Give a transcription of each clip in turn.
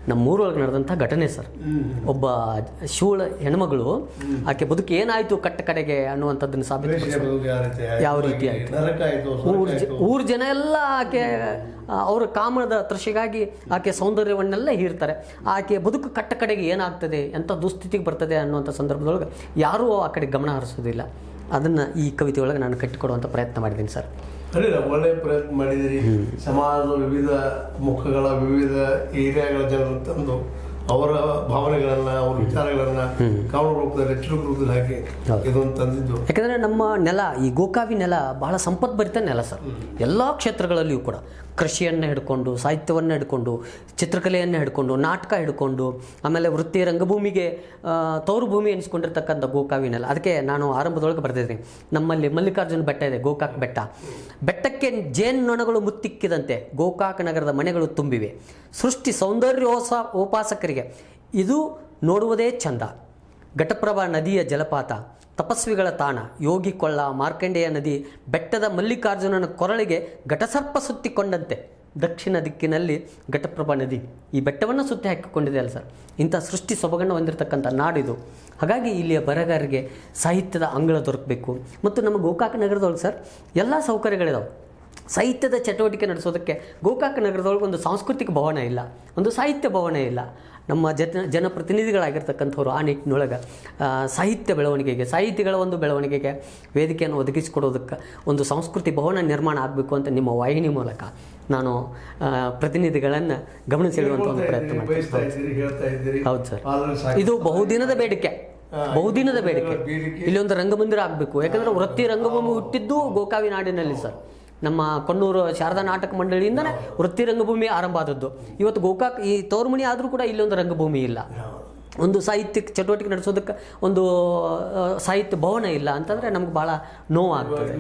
ನಮ್ಮೂರೊಳಗೆ ನಡೆದಂಥ ಘಟನೆ ಸರ್. ಒಬ್ಬ ಶೂಳ ಹೆಣ್ಮಗಳು ಆಕೆ ಬದುಕು ಏನಾಯಿತು ಕಟ್ಟ ಕಡೆಗೆ ಅನ್ನುವಂಥದ್ದನ್ನು ಸಾಬೀತು ಯಾವ ರೀತಿ ಆಯಿತು. ಊರ ಜನ ಎಲ್ಲ ಆಕೆ ಅವರ ಕಾಮದ ತೃಷೆಗಾಗಿ ಆಕೆ ಸೌಂದರ್ಯವನ್ನೆಲ್ಲ ಹೀರ್ತಾರೆ. ಆಕೆ ಬದುಕು ಕಟ್ಟ ಕಡೆಗೆ ಏನಾಗ್ತದೆ, ಎಂಥ ದುಸ್ಥಿತಿಗೆ ಬರ್ತದೆ ಅನ್ನುವಂಥ ಸಂದರ್ಭದೊಳಗೆ ಯಾರೂ ಆ ಕಡೆ ಗಮನ ಹರಿಸೋದಿಲ್ಲ. ಅದನ್ನು ಈ ಕವಿತೆಯೊಳಗೆ ನಾನು ಕಟ್ಟಿಕೊಡುವಂಥ ಪ್ರಯತ್ನ ಮಾಡಿದ್ದೀನಿ ಸರ್. ಅಲ್ಲ, ಒಳ್ಳೆಯ ಪ್ರಯತ್ನ ಮಾಡಿದಿರಿ. ಸಮಾಜದ ವಿವಿಧ ಮುಖಗಳ ವಿವಿಧ ಏರಿಯಾಗಳ ಜನರು ತಂದು ಅವರ ಭಾವನೆಗಳನ್ನ, ಅವರ ವಿಚಾರಗಳನ್ನ ಕಾನೂನು ರೂಪದಲ್ಲಿ, ಚುರುಕು ರೂಪದಲ್ಲಿ ಹಾಕಿ ಇದೊಂದು ತಂದಿದ್ದು. ಯಾಕಂದರೆ ನಮ್ಮ ನೆಲ, ಈ ಗೋಕಾವಿ ನೆಲ ಬಹಳ ಸಂಪದ್ಭರಿತ ನೆಲ ಸರ್. ಎಲ್ಲ ಕ್ಷೇತ್ರಗಳಲ್ಲಿಯೂ ಕೂಡ ಕೃಷಿಯನ್ನು ಹಿಡ್ಕೊಂಡು, ಸಾಹಿತ್ಯವನ್ನು ಹಿಡ್ಕೊಂಡು, ಚಿತ್ರಕಲೆಯನ್ನು ಹಿಡ್ಕೊಂಡು, ನಾಟಕ ಹಿಡ್ಕೊಂಡು, ಆಮೇಲೆ ವೃತ್ತಿ ರಂಗಭೂಮಿಗೆ ತವರು ಭೂಮಿ ಎನಿಸ್ಕೊಂಡಿರ್ತಕ್ಕಂಥ ಗೋಕಾವಿ ನೆಲ. ಅದಕ್ಕೆ ನಾನು ಆರಂಭದೊಳಗೆ ಬರ್ತಿದ್ದೀನಿ, ನಮ್ಮಲ್ಲಿ ಮಲ್ಲಿಕಾರ್ಜುನ ಬೆಟ್ಟ ಇದೆ, ಗೋಕಾಕ್ ಬೆಟ್ಟ. ಬೆಟ್ಟಕ್ಕೆ ಜೇನ್ನೊಣಗಳು ಮುತ್ತಿಕ್ಕಿದಂತೆ ಗೋಕಾಕ್ ನಗರದ ಮನೆಗಳು ತುಂಬಿವೆ. ಸೃಷ್ಟಿ ಸೌಂದರ್ಯೋಪಾಸಕರಿಗೆ ಇದು ನೋಡುವುದೇ ಚಂದ. ಘಟಪ್ರಭಾ ನದಿಯ ಜಲಪಾತ, ತಪಸ್ವಿಗಳ ತಾಣ, ಯೋಗಿ ಕೊಳ್ಳ, ಮಾರ್ಕಂಡೇಯ ನದಿ, ಬೆಟ್ಟದ ಮಲ್ಲಿಕಾರ್ಜುನನ ಕೊರಳಿಗೆ ಘಟಸರ್ಪ ಸುತ್ತಿಕೊಂಡಂತೆ ದಕ್ಷಿಣ ದಿಕ್ಕಿನಲ್ಲಿ ಘಟಪ್ರಭಾ ನದಿ ಈ ಬೆಟ್ಟವನ್ನು ಸುತ್ತಿ ಹಾಕಿಕೊಂಡಿದೆ ಅಲ್ಲ ಸರ್. ಇಂಥ ಸೃಷ್ಟಿ ಸೊಬಗನ್ನು ಹೊಂದಿರತಕ್ಕಂಥ ನಾಡಿದು. ಹಾಗಾಗಿ ಇಲ್ಲಿಯ ಬರಹಗಾರರಿಗೆ ಸಾಹಿತ್ಯದ ಅಂಗಳ ದೊರಕಬೇಕು. ಮತ್ತು ನಮ್ಮ ಗೋಕಾಕ ನಗರದೊಳಗೆ ಸರ್ ಎಲ್ಲ ಸೌಕರ್ಯಗಳಿದಾವೆ. ಸಾಹಿತ್ಯದ ಚಟುವಟಿಕೆ ನಡೆಸೋದಕ್ಕೆ ಗೋಕಾಕ ನಗರದೊಳಗೆ ಒಂದು ಸಾಂಸ್ಕೃತಿಕ ಭವನ ಇಲ್ಲ, ಒಂದು ಸಾಹಿತ್ಯ ಭವನ ಇಲ್ಲ. ನಮ್ಮ ಜನಪ್ರತಿನಿಧಿಗಳಾಗಿರ್ತಕ್ಕಂಥವ್ರು ಆ ನಿಟ್ಟಿನೊಳಗೆ ಸಾಹಿತ್ಯ ಬೆಳವಣಿಗೆಗೆ, ಸಾಹಿತಿಗಳ ಒಂದು ಬೆಳವಣಿಗೆಗೆ ವೇದಿಕೆಯನ್ನು ಒದಗಿಸಿಕೊಡೋದಕ್ಕೆ ಒಂದು ಸಂಸ್ಕೃತಿ ಭವನ ನಿರ್ಮಾಣ ಆಗಬೇಕು ಅಂತ ನಿಮ್ಮ ವಾಹಿನಿ ಮೂಲಕ ನಾನು ಪ್ರತಿನಿಧಿಗಳನ್ನು ಗಮನ ಸೆಳೆಯುವಂಥ ಒಂದು ಪ್ರಯತ್ನ ಮಾಡ್ತೀನಿ. ಹೌದು ಸರ್, ಇದು ಬಹುದಿನದ ಬೇಡಿಕೆ. ಇಲ್ಲೊಂದು ರಂಗಮಂದಿರ ಆಗಬೇಕು. ಯಾಕಂದರೆ ವೃತ್ತಿ ರಂಗಭೂಮಿ ಹುಟ್ಟಿದ್ದು ಗೋಕಾವಿ ನಾಡಿನಲ್ಲಿ ಸರ್. ನಮ್ಮ ಕೊಣ್ಣೂರು ಶಾರದಾ ನಾಟಕ ಮಂಡಳಿಯಿಂದನೇ ವೃತ್ತಿ ರಂಗಭೂಮಿ ಆರಂಭ ಆದದ್ದು. ಇವತ್ತು ಗೋಕಾಕ್ ಈ ತೋರ್ಮಣಿ ಆದರೂ ಕೂಡ ಇಲ್ಲೊಂದು ರಂಗಭೂಮಿ ಇಲ್ಲ, ಒಂದು ಸಾಹಿತ್ಯ ಚಟುವಟಿಕೆ ನಡೆಸೋದಕ್ಕೆ ಒಂದು ಸಾಹಿತ್ಯ ಭವನ ಇಲ್ಲ ಅಂತಂದರೆ ನಮ್ಗೆ ಭಾಳ ನೋವಾಗ್ತದೆ.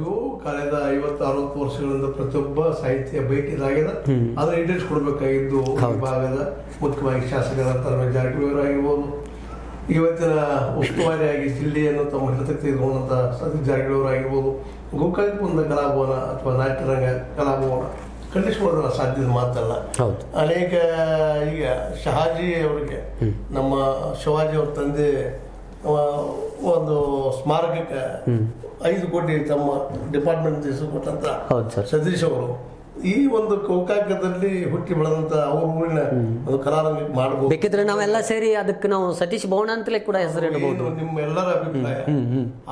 ಕಳೆದ 50-60 ವರ್ಷಗಳಿಂದ ಪ್ರತಿಯೊಬ್ಬ ಸಾಹಿತ್ಯ ಬಯಕೆದಾಗಿದೆ. ಅದನ್ನು ಈಡೇರಿಸಿಕೊಡ್ಬೇಕಾಗಿದ್ದು ಭಾಗದ ಮುಖ್ಯವಾಗಿ ಶಾಸಕರ ಜಾರಕಿಹೊಳಿ ಆಗಿರ್ಬೋದು, ಇವತ್ತಿನ ಉಸ್ತುವಾರಿಯಾಗಿ ಜಿಲ್ಲೆಯನ್ನು ತಮ್ಮ ಹಿಡಿತಕ್ಕೆ ತೆಗೆದುಕೊಂಡಂಥ ಸತೀಶ್ ಜಾರಕಿಹೊಳಿ ಆಗಿರ್ಬೋದು, ಗೋಕಾಕ್ ಒಂದು ಕಲಾಭವನ ಅಥವಾ ನಾಟ್ಯರಂಗ ಕಲಾಭವನ ಕಟ್ಟಿಸ್ಕೊಳ್ಳೋದನ್ನ ಸಾಧ್ಯದ ಮಾತಲ್ಲ. ಅನೇಕ ಈಗ ಶಹಾಜಿ ಅವರಿಗೆ, ನಮ್ಮ ಶಿವಾಜಿ ಅವ್ರ ತಂದೆ ಒಂದು ಸ್ಮಾರಕಕ್ಕೆ 5 ಕೋಟಿ ತಮ್ಮ ಡಿಪಾರ್ಟ್ಮೆಂಟ್ ಕೊಟ್ಟಂತ ಸತೀಶ್ ಅವರು ಈ ಒಂದು ಗೋಕಾಕದಲ್ಲಿ ಹುಟ್ಟಿ ಬೆಳೆದಂತ ಅವ್ರ ಊರಿನ ಒಂದು ಕಲಾರಂಗಕ್ಕೆ ಮಾಡಬಹುದು. ಬೇಕಿದ್ರೆ ನಾವೆಲ್ಲ ಸೇರಿ ಅದಕ್ಕೆ ನಾವು ಸತೀಶ್ ಭವನ ಅಂತಲೇ ಕೂಡ ಹೆಸರಿಡಬಹುದು. ನಿಮ್ಮ ಎಲ್ಲರ ಅಭಿಪ್ರಾಯ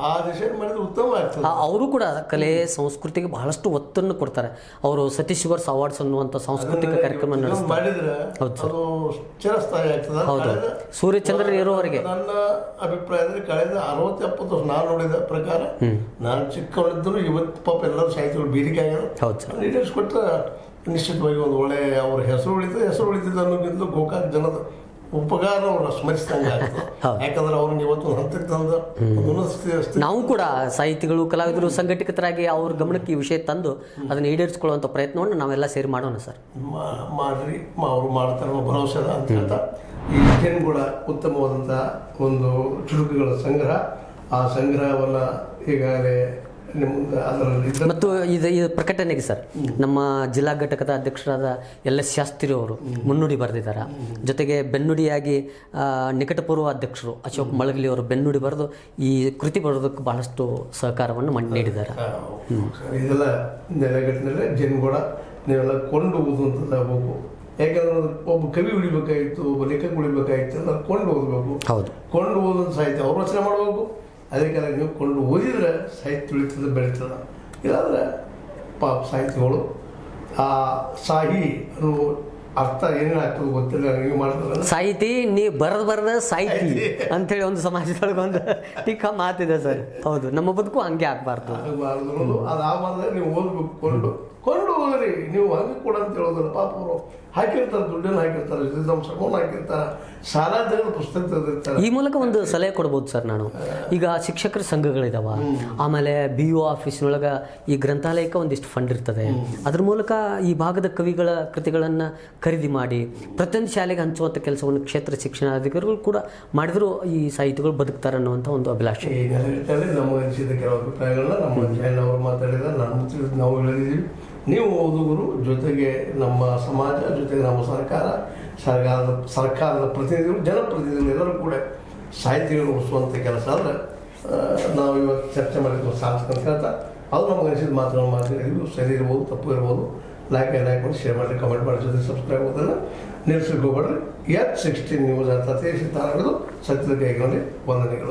ಆ ದಿಶೆ ಮಾಡಿದ್ರೆ ಉತ್ತಮ ಆಗ್ತದೆ. ಅವರು ಕೂಡ ಕಲೆ ಸಂಸ್ಕೃತಿಗೆ ಬಹಳಷ್ಟು ಒತ್ತನ್ನು ಕೊಡ್ತಾರೆ. ಅವರು ಸತೀಶ್ ವರ್ಸ್ ಅವಾರ್ಡ್ಸ್ ಅನ್ನುವಂಥ ಸಾಂಸ್ಕೃತಿಕ ಕಾರ್ಯಕ್ರಮ ಮಾಡಿದ್ರೆ ಅದು ಚಿರಸ್ಥಾಯಿ ಆಗ್ತದೆ. ಹೌದು, ಸೂರ್ಯಚಂದ್ರನ್ ಇರೋವರೆಗೆ. ನನ್ನ ಅಭಿಪ್ರಾಯದಲ್ಲಿ ಕಳೆದ 60-70 ವರ್ಷ ನಾನು ನೋಡಿದ ಪ್ರಕಾರ, ನಾನು ಚಿಕ್ಕವಳಿದ್ರು ಇವತ್ತು ಪಾಪ ಎಲ್ಲರೂ ಸಾಹಿತ್ಯಗಳು ಬೇಡಿಕೆ ಆಗ್ಯಾರ. ನಿಶ್ಚಿತವಾಗಿ ಒಂದು ಒಳ್ಳೆ ಅವ್ರ ಹೆಸರು ಉಳಿತದೆ ಅನ್ನೋಕ್ಕಿಂತ ಗೋಕಾಕ್ ಜನದ ಉಪಕಾರ ಅವ್ರ ಸ್ಮರಿಸಿದಂಗೆ ಆಗ್ತದೆ. ಯಾಕಂದ್ರೆ ಅವ್ರನ್ನ ಇವತ್ತು ಹಂತಕ್ಕೆ ತಂದ ನಾವು ಕೂಡ ಸಾಹಿತಿಗಳು, ಕಲಾವಿದರು ಸಂಘಟಿತರಾಗಿ ಅವ್ರ ಗಮನಕ್ಕೆ ಈ ವಿಷಯ ತಂದು ಅದನ್ನು ಈಡೇರಿಸಿಕೊಳ್ಳುವಂಥ ಪ್ರಯತ್ನವನ್ನು ನಾವೆಲ್ಲ ಸೇರಿ ಮಾಡೋಣ ಸರ್. ಮಾಡ್ರಿ, ಅವ್ರು ಮಾಡ್ತಾರೆ ಭರವಸೆ ಅಂತ ಹೇಳ್ತಾ, ಈ ಜನ್ ಕೂಡ ಉತ್ತಮವಾದಂಥ ಒಂದು ಚುರುಕುಗಳ ಸಂಗ್ರಹ. ಆ ಸಂಗ್ರಹವನ್ನು ಈಗಾಗಲೇ ಮತ್ತು ಇದು ಪ್ರಕಟಣೆಗೆ ಸರ್ ನಮ್ಮ ಜಿಲ್ಲಾ ಘಟಕದ ಅಧ್ಯಕ್ಷರಾದ LS ಶಾಸ್ತ್ರಿ ಅವರು ಮುನ್ನುಡಿ ಬರೆದಿದ್ದಾರೆ. ಜೊತೆಗೆ ಬೆನ್ನುಡಿಯಾಗಿ ನಿಕಟಪೂರ್ವ ಅಧ್ಯಕ್ಷರು ಅಶೋಕ್ ಮಳಗಲಿ ಅವರು ಬೆನ್ನುಡಿ ಬರೆದು ಈ ಕೃತಿ ಬರೋದಕ್ಕೆ ಬಹಳಷ್ಟು ಸಹಕಾರವನ್ನು ನೀಡಿದ್ದಾರೆ. ಇದೆಲ್ಲ ನೆಲೆಗಟ್ಟಿನಲ್ಲೇ ಜನಗೂಡ ನೀವೆಲ್ಲ ಕೊಂಡು ಓದುವಂಥದ್ದಾಗಬೇಕು. ಯಾಕಂದ್ರೆ ಒಬ್ಬ ಕವಿ ಉಳಿಬೇಕಾಗಿತ್ತು, ಒಬ್ಬ ಲೇಖಕ ಉಳಿಬೇಕಾಗಿತ್ತು, ಎಲ್ಲ ಕೊಂಡು ಓದಬೇಕು. ಹೌದು, ಕೊಂಡು ಓದೋದು ಸಾಹಿತ್ಯ ಅವ್ರು ರಚನೆ ಮಾಡಬೇಕು. ಅದಕ್ಕೆಲ್ಲ ನೀವು ಕೊಂಡು ಓದಿದ್ರೆ ಸಾಹಿತ್ಯ ಉಳಿತದೆ, ಬೆಳೀತದೆ. ಇಲ್ಲಾಂದ್ರೆ ಪಾಪ ಸಾಹಿತ್ಯಗಳು ಆ ಸಾಹಿ ಅನ್ನೋ ಅರ್ಥ ಏನೇನಾಗ್ತದೆ ಗೊತ್ತಿಲ್ಲ. ನೀವು ಮಾಡ್ತಾರೆ ಸಾಹಿತಿ, ನೀ ಬರದ ಸಾಹಿತಿ ಅಂಥೇಳಿ ಒಂದು ಸಮಾಜದೊಳಗೆ ಒಂದು ಟೀಕಾ ಮಾತಿದೆ ಸರ್. ಹೌದು, ನಮ್ಮ ಬದುಕು ಹಂಗೆ ಆಗ್ಬಾರ್ದು. ಅದಾಗಬಾರ್ದು. ನೀವು ಓದ್ಬೇಕು, ಕೊಂಡು ಹೋದ್ರಿ. ನೀವು ಹಂಗೆ ಕೂಡ ಅಂತ ಹೇಳೋದಿಲ್ಲ. ಪಾಪ ಅವರು ಹಾಕಿರ್ತಾರೆ, ದುಡ್ಡನ್ನು ಹಾಕಿರ್ತಾರೆ, ನಮ್ಮ ಶ್ರಮವನ್ನು ಹಾಕಿರ್ತಾರೆ, ಸಾಲ ತೆಗೆದು ಪುಸ್ತಕ ತೆಗೆದಿರ್ತಾರೆ. ಈ ಮೂಲಕ ಒಂದು ಸಲಹೆ ಕೊಡ್ಬೋದು ಸರ್ ನಾನು. ಈಗ ಶಿಕ್ಷಕರ ಸಂಘಗಳಿದಾವ, ಆಮೇಲೆ BO ಆಫೀಸ್ನೊಳಗೆ ಈ ಗ್ರಂಥಾಲಯಕ್ಕೆ ಒಂದಿಷ್ಟು ಫಂಡ್ ಇರ್ತದೆ. ಅದ್ರ ಮೂಲಕ ಈ ಭಾಗದ ಕವಿಗಳ ಕೃತಿಗಳನ್ನು ಖರೀದಿ ಮಾಡಿ ಪ್ರತಿಯೊಂದು ಶಾಲೆಗೆ ಹಂಚುವಂಥ ಕೆಲಸವನ್ನು ಕ್ಷೇತ್ರ ಶಿಕ್ಷಣಾಧಿಕಾರಿಗಳು ಕೂಡ ಮಾಡಿದ್ರು ಈ ಸಾಹಿತಿಗಳು ಬದುಕ್ತಾರೆ ಅನ್ನುವಂಥ ಒಂದು ಅಭಿಲಾಷೆ. ಈ ನೆಲೆಗಟ್ಟಲ್ಲಿ ನಮ್ಮ ಅನಿಸಿದ ಕೆಲವು ಅಭಿಪ್ರಾಯಗಳನ್ನ ನಮ್ಮ ಜೈನ್ ಅವರು ಮಾತಾಡಿದ, ನಾವು ಹೇಳಿದ್ದೀವಿ. ನೀವು ಓದುಗರು, ಜೊತೆಗೆ ನಮ್ಮ ಸಮಾಜ, ಜೊತೆಗೆ ನಮ್ಮ ಸರ್ಕಾರ ಸರ್ಕಾರದ ಪ್ರತಿನಿಧಿಗಳು ಜನಪ್ರತಿನಿಧಿಗಳು ಎಲ್ಲರೂ ಕೂಡ ಸಾಹಿತ್ಯಗಳು ಉಳಿಸುವಂಥ ಕೆಲಸ ಅಂದರೆ ನಾವು ಇವತ್ತು ಚರ್ಚೆ ಮಾಡಿದ್ದು ಸಾರ್ಥಕ ಅಂತ ಹೇಳ್ತಾ ಅದು ನಮಗೆ ಅನಿಸಿದ ಮಾತುಗಳನ್ನು ಮಾತಾಡಿದ್ವಿ. ಸರಿ ಇರ್ಬೋದು, ತಪ್ಪು ಇರ್ಬೋದು. ಲೈಕ್ ಮಾಡಿ, ಶೇರ್ ಮಾಡಿ, ಕಮೆಂಟ್ ಮಾಡಿ, ಜೊತೆ ಸಬ್ಸ್ಕ್ರೈಬ್ ಆಗೋದನ್ನು ನಿಲ್ಲಿಸಲಿಕ್ಕೆ ಹೋಗ್ಬೇಡ್ರಿ. H16 ನ್ಯೂಸ್ ಅರ್ಥಾತ್ ಸಿದ್ಧಾಂತಗಳು ಸತ್ಯದ ಕೈಗೊಂಡು ವಂದನೆಗಳು.